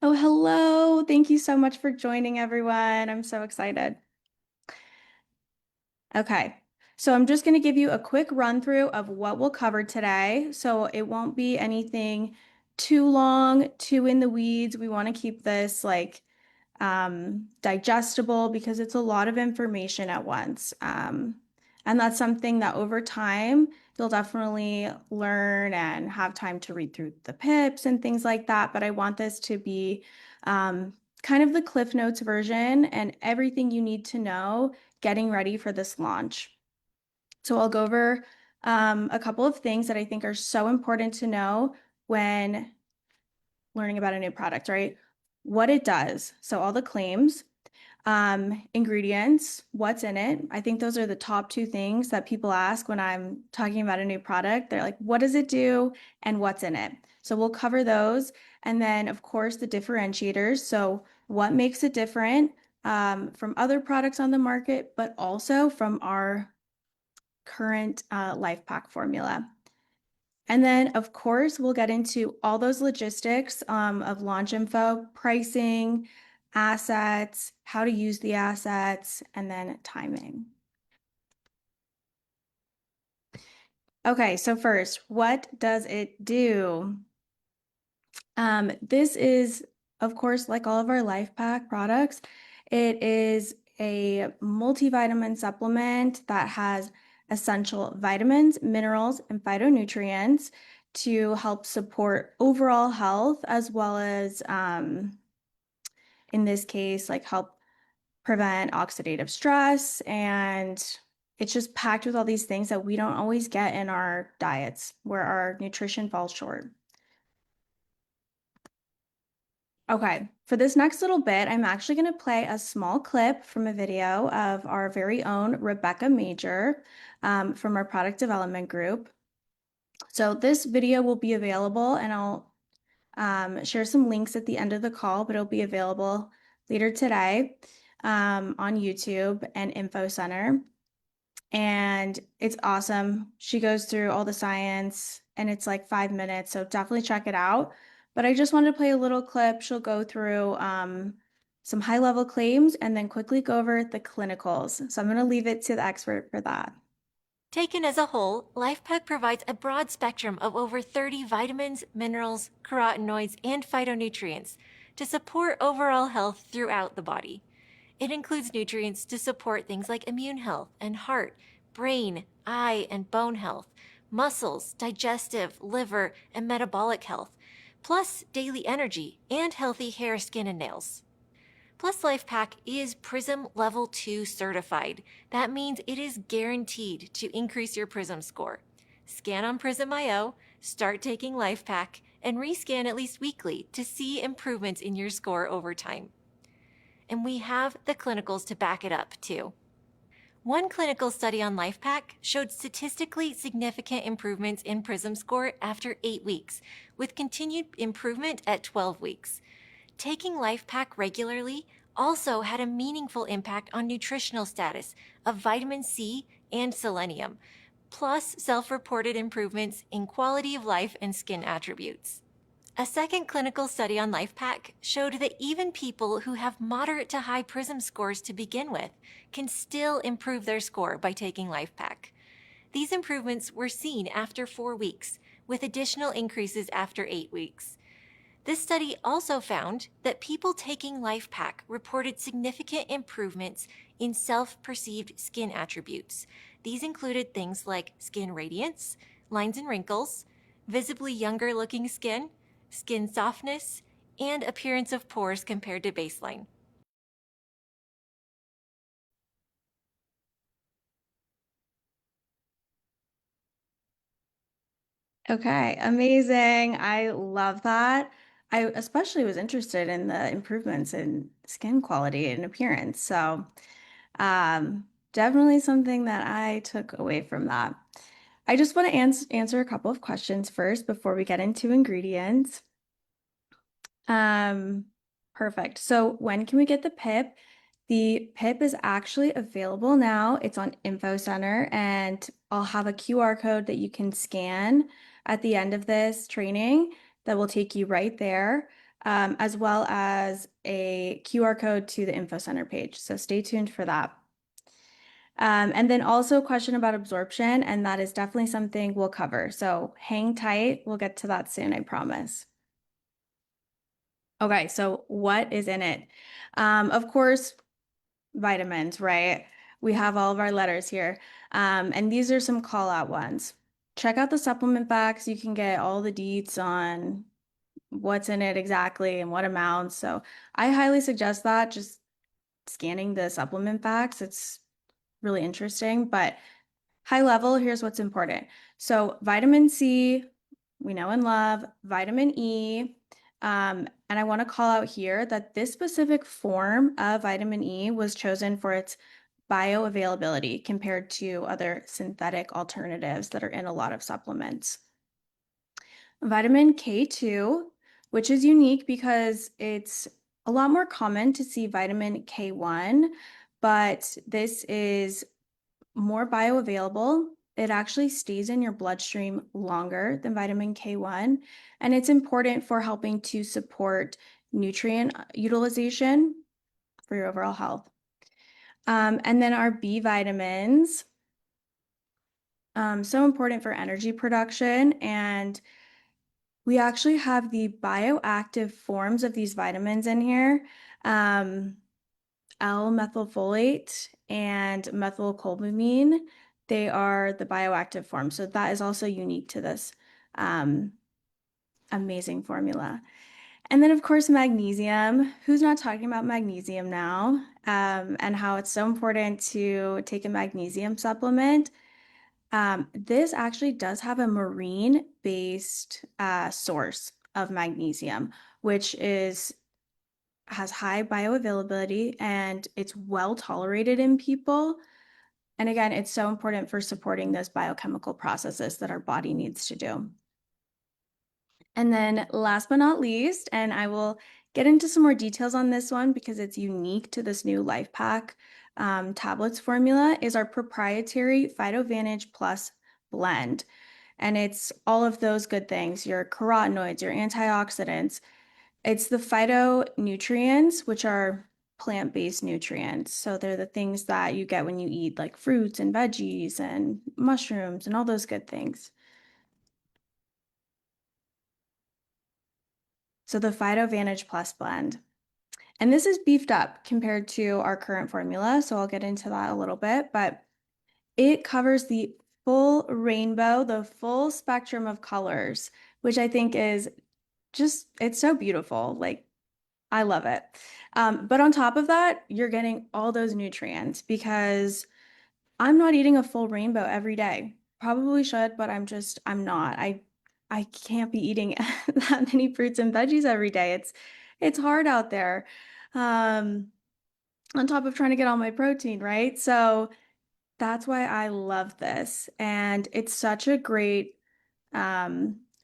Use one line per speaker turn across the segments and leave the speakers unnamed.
Oh, hello. Thank you so much for joining, everyone. I'm so excited. Okay, so I'm just going to give you a quick run through of what we'll cover today. So it won't be anything too long, too in the weeds. We want to keep this digestible because it's a lot of information at once. And that's something that over time you'll definitely learn and have time to read through the pips and things like that. But I want this to be um, kind of the Cliff Notes version and everything you need to know getting ready for this launch. So I'll go over a couple of things that I think are so important to know when learning about a new product, right? What it does. So all the claims, ingredients, what's in it. I think those are the top two things that people ask when I'm talking about a new product. They're like, what does it do and what's in it? So we'll cover those. And then, of course, the differentiators. So what makes it different from other products on the market, but also from our current Lifepak formula. And then, of course, we'll get into all those logistics of launch info, pricing, assets, how to use the assets, and then timing. Okay, so first, what does it do? This is, of course, like all of our Lifepak products, it is a multivitamin supplement that has essential vitamins, minerals, and phytonutrients to help support overall health, as well as, in this case, like help prevent oxidative stress. And it's just packed with all these things that we don't always get in our diets, where our nutrition falls short. Okay, for this next little bit, I'm actually going to play a small clip from a video of our very own Rebecca Major from our product development group. So this video will be available, and I'll share some links at the end of the call, but it'll be available later today on YouTube and Info Center. And it's awesome. She goes through all the science and it's like 5 minutes, so definitely check it out. But I just wanted to play a little clip. She'll go through some high level claims and then quickly go over the clinicals. So I'm going to leave it to the expert for that.
Taken as a whole, Lifepak provides a broad spectrum of over 30 vitamins, minerals, carotenoids, and phytonutrients to support overall health throughout the body. It includes nutrients to support things like immune health and heart, brain, eye, and bone health, muscles, digestive, liver, and metabolic health, plus daily energy and healthy hair, skin, and nails. Plus, Lifepak is Prism Level 2 certified. That means it is guaranteed to increase your Prism score. Scan on Prism.io, start taking Lifepak, and rescan at least weekly to see improvements in your score over time. And we have the clinicals to back it up, too. One clinical study on Lifepak showed statistically significant improvements in Prism score after 8 weeks, with continued improvement at 12 weeks. Taking Lifepak regularly also had a meaningful impact on nutritional status of vitamin C and selenium, plus self-reported improvements in quality of life and skin attributes. A second clinical study on Lifepak showed that even people who have moderate to high Prism scores to begin with can still improve their score by taking Lifepak. These improvements were seen after 4 weeks, with additional increases after 8 weeks. This study also found that people taking Lifepak reported significant improvements in self-perceived skin attributes. These included things like skin radiance, lines and wrinkles, visibly younger looking skin, skin softness, and appearance of pores compared to baseline.
Okay, amazing. I love that. I especially was interested in the improvements in skin quality and appearance. So, definitely something that I took away from that. I just want to answer a couple of questions first before we get into ingredients. Um, Perfect. So when can we get the PIP? The PIP is actually available now. It's on Info Center, and I'll have a QR code that you can scan at the end of this training that will take you right there. as well as a QR code to the info center page. So stay tuned for that. And then also a question about absorption, and that is definitely something we'll cover. So hang tight. We'll get to that soon, I promise. Okay, so what is in it? Of course, vitamins, right? We have all of our letters here. And these are some call out ones. Check out the supplement facts. You can get all the deets on what's in it exactly and what amounts. So I highly suggest that, just scanning the supplement facts. It's really interesting, but high level, here's what's important. So vitamin C, we know and love, vitamin E. And I want to call out here that this specific form of vitamin E was chosen for its bioavailability compared to other synthetic alternatives that are in a lot of supplements. Vitamin K2, which is unique because it's a lot more common to see vitamin K1, but this is more bioavailable. It actually stays in your bloodstream longer than vitamin K1, and it's important for helping to support nutrient utilization for your overall health. And then our B vitamins, so important for energy production. And we actually have the bioactive forms of these vitamins in here. L-methylfolate and methylcobalamin. They are the bioactive form. So that is also unique to this amazing formula. And then, of course, magnesium. Who's not talking about magnesium now? And how it's so important to take a magnesium supplement. This actually does have a marine-based source of magnesium, which has high bioavailability and it's well tolerated in people. And again, it's so important for supporting those biochemical processes that our body needs to do. And then last but not least, and I will get into some more details on this one because it's unique to this new Lifepak tablets formula, is our proprietary PhytoVantage Plus blend. And it's all of those good things, your carotenoids, your antioxidants. It's the phytonutrients, which are plant-based nutrients. So they're the things that you get when you eat like fruits and veggies and mushrooms and all those good things. So the PhytoVantage Plus blend. And this is beefed up compared to our current formula. So I'll get into that a little bit, but it covers the full rainbow, the full spectrum of colors, which I think is just, it's so beautiful. Like, I love it. But on top of that, you're getting all those nutrients because I'm not eating a full rainbow every day. Probably should, but I'm not. I can't be eating that many fruits and veggies every day. It's hard out there. Um, on top of trying to get all my protein, right? So that's why I love this. And it's such a great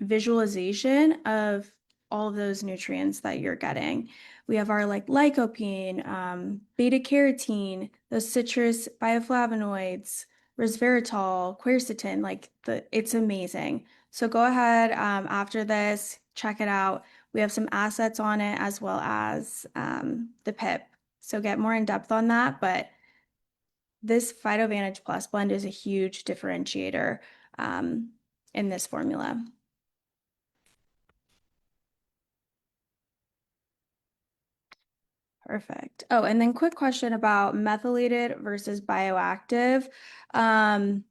visualization of all of those nutrients that you're getting. We have our like lycopene, beta carotene, those citrus bioflavonoids, resveratrol, quercetin, it's amazing. So go ahead after this, check it out. We have some assets on it as well as the PIP. So get more in depth on that, but this PhytoVantage Plus blend is a huge differentiator in this formula. Perfect. Oh, and then quick question about methylated versus bioactive. Um,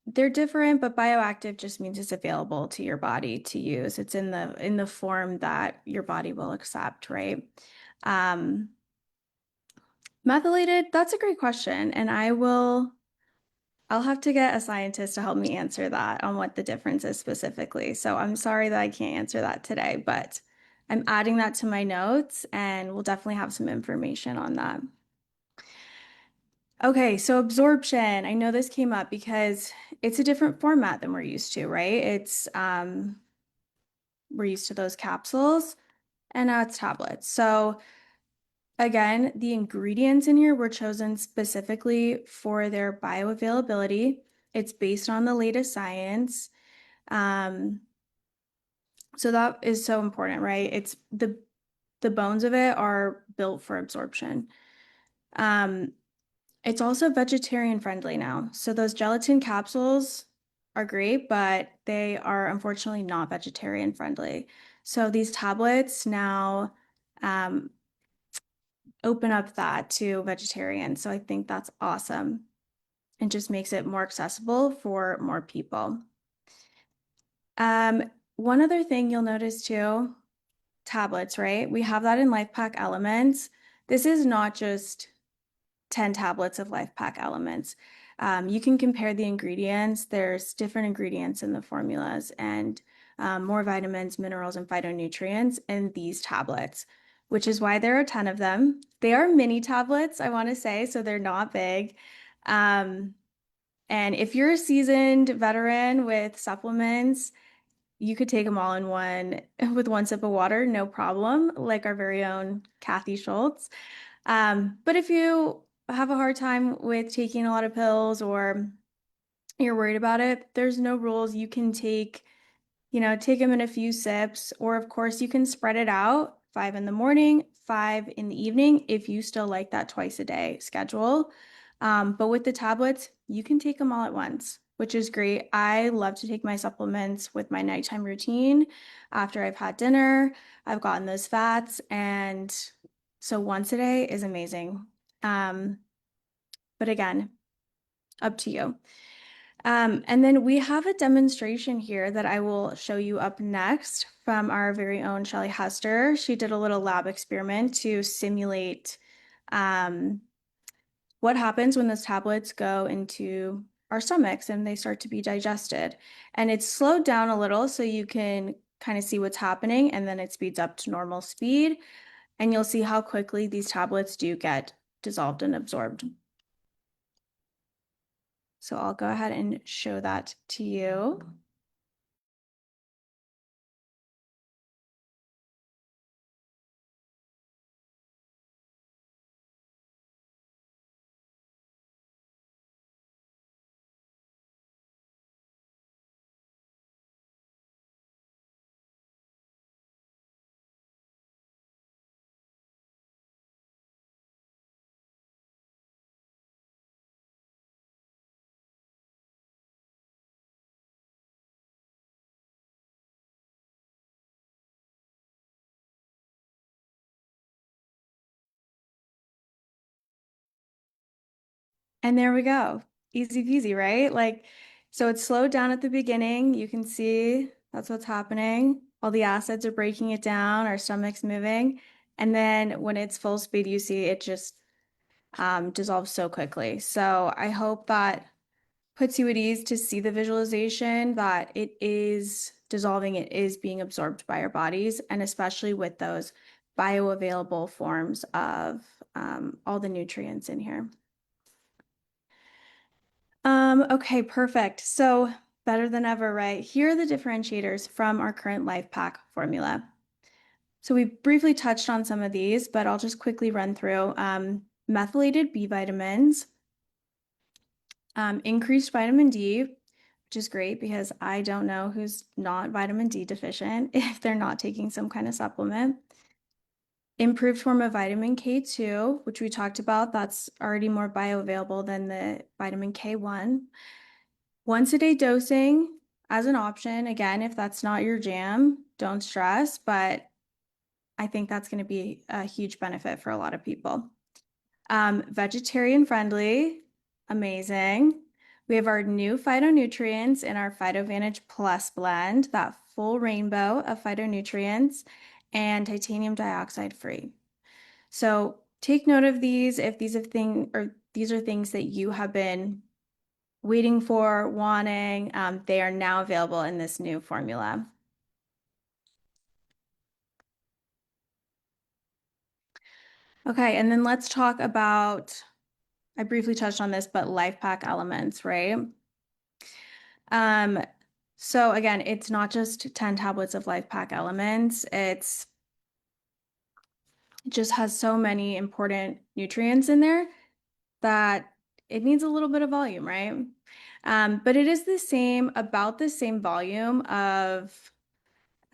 they're different, but bioactive just means it's available to your body to use. It's in the form that your body will accept, right? Um, Methylated, that's a great question, and I'll have to get a scientist to help me answer that on what the difference is specifically. So I'm sorry that I can't answer that today, but I'm adding that to my notes and we'll definitely have some information on that. Okay, so absorption. I know this came up because it's a different format than we're used to, right? We're used to those capsules and now it's tablets. So again, the ingredients in here were chosen specifically for their bioavailability. It's based on the latest science. Um, So that is so important, right? It's the bones of it are built for absorption. Um, it's also vegetarian friendly now. So those gelatin capsules are great, but they are unfortunately not vegetarian friendly. So these tablets now um, open up that to vegetarians. So I think that's awesome and just makes it more accessible for more people. Um, One other thing you'll notice too, tablets, right? We have that in Lifepak Elements. This is not just 10 tablets of Lifepak Elements. You can compare the ingredients. There's different ingredients in the formulas and more vitamins, minerals, and phytonutrients in these tablets, which is why there are 10 of them. They are mini tablets, I want to say, so they're not big. Um, and if you're a seasoned veteran with supplements, you could take them all in one with one sip of water, no problem, like our very own Kathy Schultz. But if you have a hard time with taking a lot of pills or you're worried about it, there's no rules. You can take them in a few sips, or of course, you can spread it out 5 in the morning, 5 in the evening, if you still like that twice a day schedule. But with the tablets, you can take them all at once, which is great. I love to take my supplements with my nighttime routine after I've had dinner. I've gotten those fats, and so once a day is amazing. Um, but again, up to you. And then we have a demonstration here that I will show you up next from our very own Shelly Hester. She did a little lab experiment to simulate um, what happens when those tablets go into our stomachs and they start to be digested. And it's slowed down a little so you can kind of see what's happening, and then it speeds up to normal speed. And you'll see how quickly these tablets do get dissolved and absorbed. So I'll go ahead and show that to you. And there we go. Easy peasy, right? So it's slowed down at the beginning. You can see that's what's happening. All the acids are breaking it down, our stomach's moving. And then when it's full speed, you see it just dissolves so quickly. So I hope that puts you at ease to see the visualization that it is dissolving, it is being absorbed by our bodies, and especially with those bioavailable forms of all the nutrients in here. Okay, perfect. So better than ever, right? Here are the differentiators from our current Lifepak formula. So we briefly touched on some of these, but I'll just quickly run through. Methylated B vitamins, increased vitamin D, which is great because I don't know who's not vitamin D deficient if they're not taking some kind of supplement. Improved form of vitamin K2, which we talked about, that's already more bioavailable than the vitamin K1. Once a day dosing as an option. Again, if that's not your jam, don't stress, but I think that's going to be a huge benefit for a lot of people. Vegetarian friendly, amazing. We have our new phytonutrients in our PhytoVantage Plus blend, that full rainbow of phytonutrients, and titanium dioxide free. So take note of these if these are things that you have been waiting for, wanting. They are now available in this new formula. Okay, and then let's talk about, I briefly touched on this, but Lifepak Elements, right? Um, so again, it's not just 10 tablets of Lifepak Elements. It just has so many important nutrients in there that it needs a little bit of volume, right? But it is about the same volume of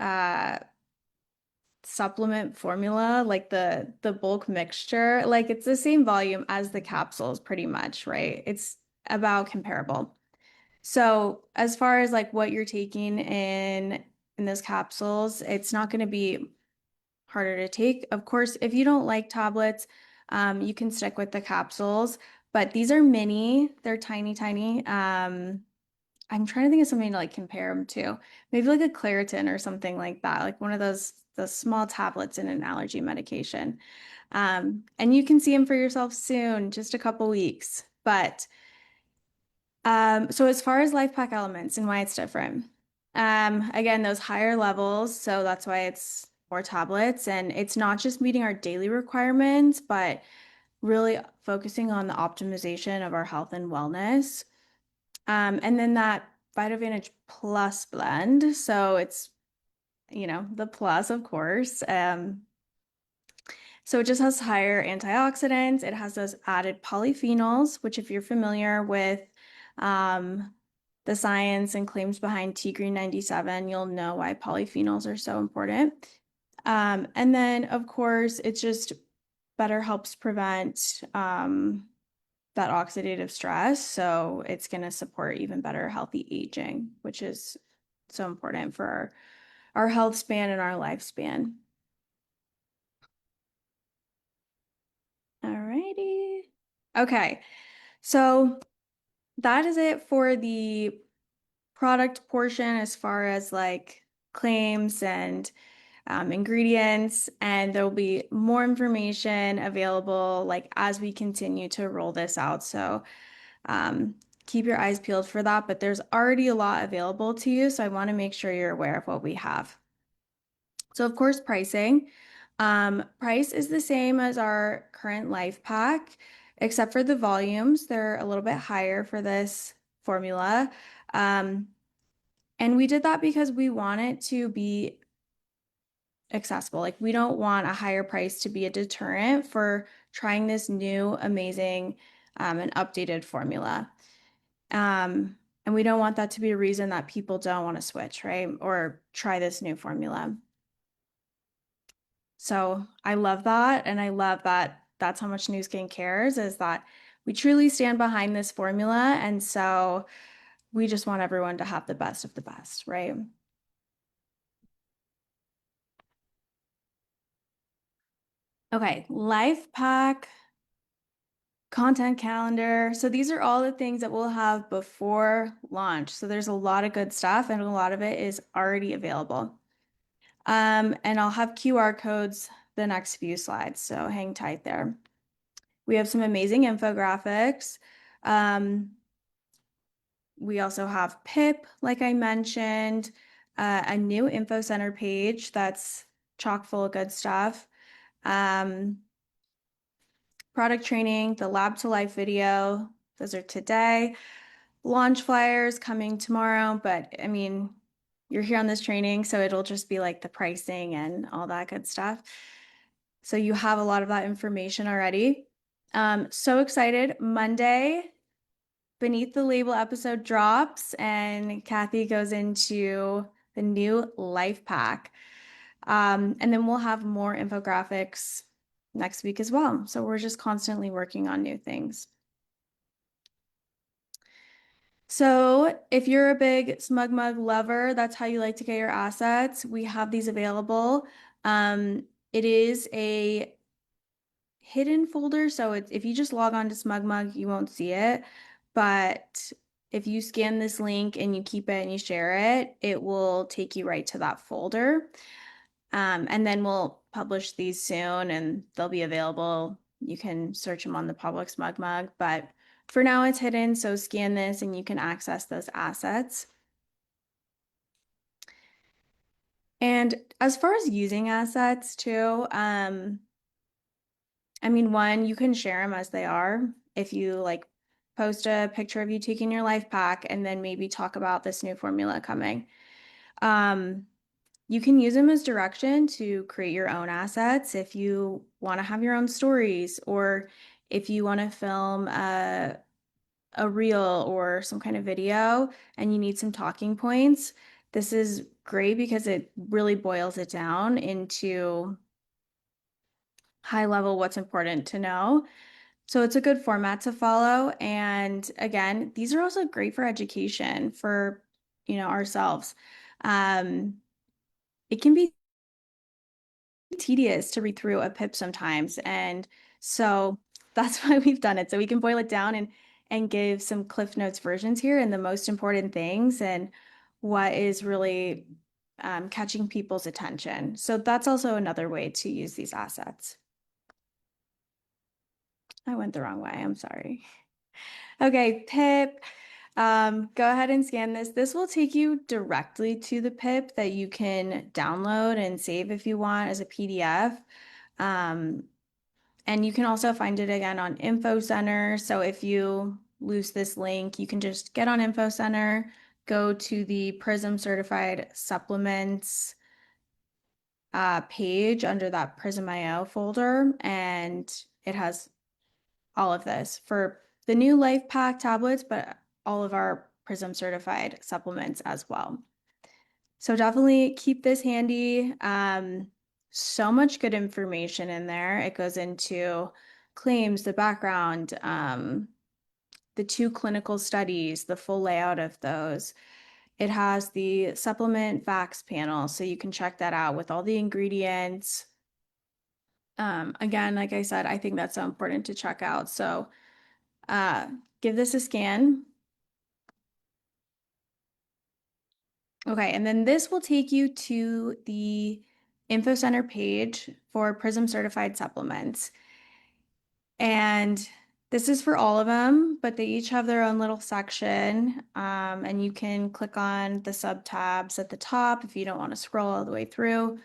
uh supplement formula, like the bulk mixture, like it's the same volume as the capsules pretty much, right? It's about comparable. So as far as like what you're taking in those capsules, it's not going to be harder to take. Of course, if you don't like tablets, you can stick with the capsules, but these are mini, they're tiny, tiny. I'm trying to think of something to like compare them to. Maybe like a Claritin or something like that, like one of those small tablets in an allergy medication. And you can see them for yourself soon, just a couple weeks. But so as far as life pack elements and why it's different, again, those higher levels, so that's why it's more tablets, and it's not just meeting our daily requirements, but really focusing on the optimization of our health and wellness. And then that VitaVantage Plus blend. So it's, the plus, of course. So it just has higher antioxidants. It has those added polyphenols, which if you're familiar with the science and claims behind Tea Green 97, you'll know why polyphenols are so important. And then, of course, it just better helps prevent that oxidative stress. So it's going to support even better healthy aging, which is so important for our health span and our lifespan. Alrighty. Okay, so that is it for the product portion as far as like claims and ingredients, and there will be more information available like as we continue to roll this out. So um, keep your eyes peeled for that, but there's already a lot available to you, so I want to make sure you're aware of what we have. So of course, pricing. Price is the same as our current life pack, except for the volumes. They're a little bit higher for this formula. Um, and we did that because we want it to be accessible. Like we don't want a higher price to be a deterrent for trying this new, amazing, and updated formula. Um, and we don't want that to be a reason that people don't want to switch, right? Or try this new formula. So I love that. And I love that that's how much Nu Skin cares, is that we truly stand behind this formula. And so we just want everyone to have the best of the best, right? Okay, Life Pack content calendar. So these are all the things that we'll have before launch. So there's a lot of good stuff, and a lot of it is already available. And I'll have QR codes the next few slides, so hang tight there. We have some amazing infographics. Um, we also have PIP, like I mentioned, a new info center page that's chock full of good stuff. Um, product training, the lab to life video, those are today. Launch flyers coming tomorrow, but I mean, you're here on this training, so it'll just be like the pricing and all that good stuff. So you have a lot of that information already. So excited. Monday, Beneath the Label episode drops, and Kathy goes into the new Life Pack. And then we'll have more infographics next week as well. So we're just constantly working on new things. So if you're a big Smug Mug lover, that's how you like to get your assets, we have these available. It is a hidden folder, so if you just log on to Smug Mug, you won't see it. But if you scan this link and you keep it and you share it, it will take you right to that folder. And then we'll publish these soon and they'll be available. You can search them on the public Smug Mug, but for now it's hidden, so scan this and you can access those assets. And as far as using assets too, I mean, one, you can share them as they are. If you like post a picture of you taking your life pack and then maybe talk about this new formula coming. Um, you can use them as direction to create your own assets if you want to have your own stories, or if you want to film a reel or some kind of video and you need some talking points. This is great because it really boils it down into high level what's important to know. So it's a good format to follow. And again, these are also great for education for, ourselves. Um, it can be tedious to read through a pip sometimes. And so that's why we've done it. So we can boil it down and give some Cliff Notes versions here and the most important things and what is really catching people's attention. So that's also another way to use these assets. I went the wrong way. I'm sorry. Okay, pip. Go ahead and scan this. This will take you directly to the pip that you can download and save if you want as a PDF. Um, and you can also find it again on Info Center. So if you lose this link, you can just get on Info Center, go to the Prism Certified Supplements page under that Prism IO folder, and it has all of this for the new Lifepak tablets, but all of our Prism certified supplements as well. So definitely keep this handy. So much good information in there. It goes into claims, the background, the 2 clinical studies, the full layout of those. It has the supplement facts panel, so you can check that out with all the ingredients. Again, like I said, I think that's so important to check out. So uh, give this a scan. Okay, and then this will take you to the Info Center page for Prism certified supplements. And this is for all of them, but they each have their own little section. And you can click on the sub tabs at the top if you don't want to scroll all the way through.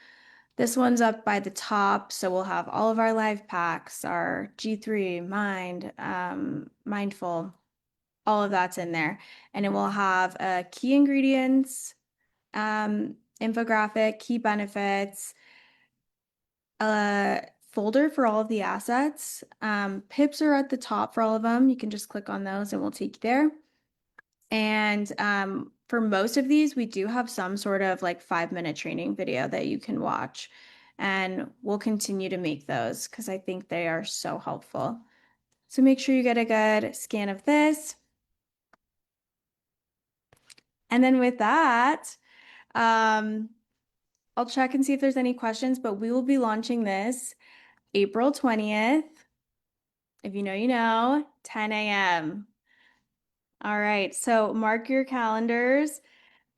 This one's up by the top, so we'll have all of our life packs, our G3, Mind, Mindful, all of that's in there. And it will have key ingredients, infographic, key benefits, a folder for all of the assets. Pips are at the top for all of them. You can just click on those and we'll take you there. And for most of these, we do have some sort of like 5-minute training video that you can watch. And we'll continue to make those because I think they are so helpful. So make sure you get a good scan of this. And then with that, um, I'll check and see if there's any questions, but we will be launching this April 20th. If you know, you know, 10 a.m. All right, so mark your calendars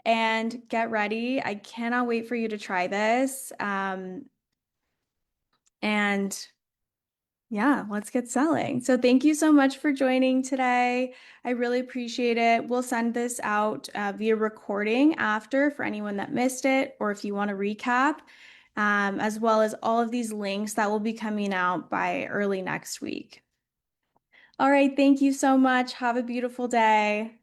and get ready. I cannot wait for you to try this. And yeah, let's get selling. So thank you so much for joining today. I really appreciate it. We'll send this out via recording after for anyone that missed it, or if you want to recap, as well as all of these links that will be coming out by early next week. All right, thank you so much. Have a beautiful day.